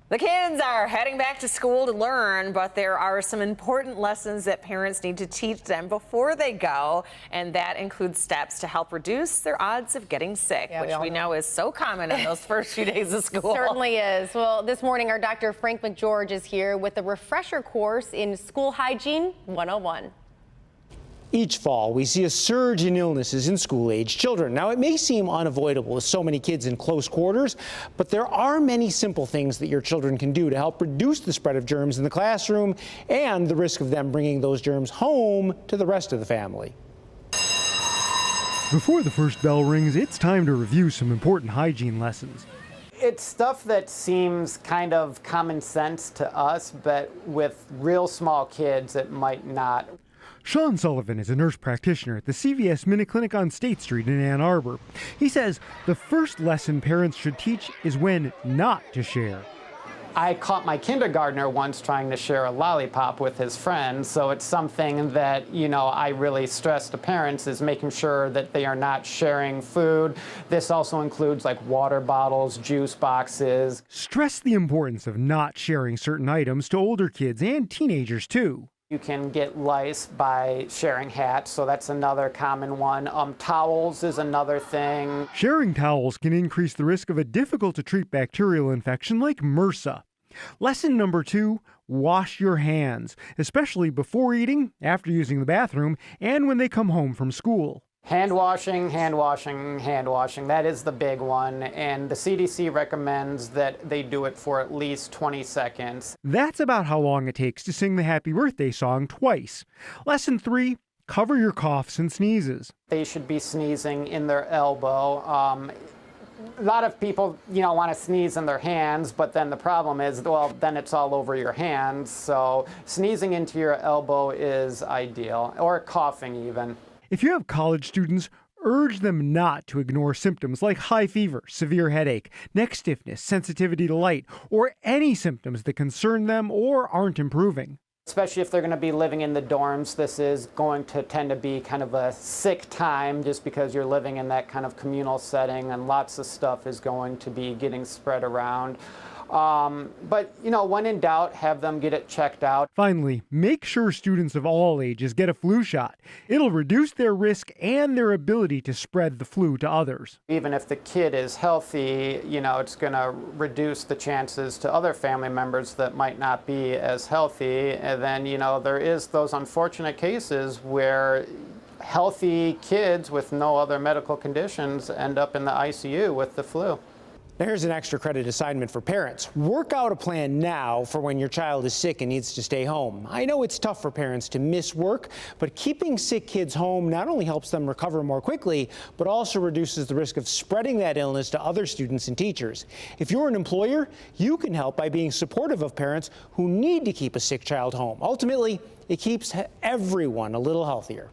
The kids are heading back to school to learn, but there are some important lessons that parents need to teach them before they go, and that includes steps to help reduce their odds of getting sick, which we know is so common in those first few days of school. Certainly is. Well, this morning our Dr. Frank McGeorge is here with a refresher course in School Hygiene 101. Each fall, we see a surge in illnesses in school-age children. Now, it may seem unavoidable with so many kids in close quarters, but there are many simple things that your children can do to help reduce the spread of germs in the classroom and the risk of them bringing those germs home to the rest of the family. Before the first bell rings, it's time to review some important hygiene lessons. It's stuff that seems kind of common sense to us, but with real small kids, it might not. Sean Sullivan is a nurse practitioner at the CVS Minute Clinic on State Street in Ann Arbor. He says the first lesson parents should teach is when not to share. I caught my kindergartner once trying to share a lollipop with his friends, so it's something that, I really stress to parents is making sure that they are not sharing food. This also includes like water bottles, juice boxes. Stress the importance of not sharing certain items to older kids and teenagers too. You can get lice by sharing hats, so that's another common one. Towels is another thing. Sharing towels can increase the risk of a difficult-to-treat bacterial infection like MRSA. Lesson number 2, wash your hands, especially before eating, after using the bathroom, and when they come home from school. Hand washing, hand washing, hand washing. That is the big one, and the CDC recommends that they do it for at least 20 seconds. That's about how long it takes to sing the happy birthday song twice. Lesson 3, cover your coughs and sneezes. They should be sneezing in their elbow. A lot of people, want to sneeze in their hands, but then the problem is, then it's all over your hands. So sneezing into your elbow is ideal, or coughing even. If you have college students, urge them not to ignore symptoms like high fever, severe headache, neck stiffness, sensitivity to light, or any symptoms that concern them or aren't improving. Especially if they're going to be living in the dorms, this is going to tend to be kind of a sick time just because you're living in that kind of communal setting and lots of stuff is going to be getting spread around. But, when in doubt, have them get it checked out. Finally, make sure students of all ages get a flu shot. It'll reduce their risk and their ability to spread the flu to others. Even if the kid is healthy, it's going to reduce the chances to other family members that might not be as healthy. And then, there is those unfortunate cases where healthy kids with no other medical conditions end up in the ICU with the flu. Now, here's an extra credit assignment for parents. Work out a plan now for when your child is sick and needs to stay home. I know it's tough for parents to miss work, but keeping sick kids home not only helps them recover more quickly, but also reduces the risk of spreading that illness to other students and teachers. If you're an employer, you can help by being supportive of parents who need to keep a sick child home. Ultimately, it keeps everyone a little healthier.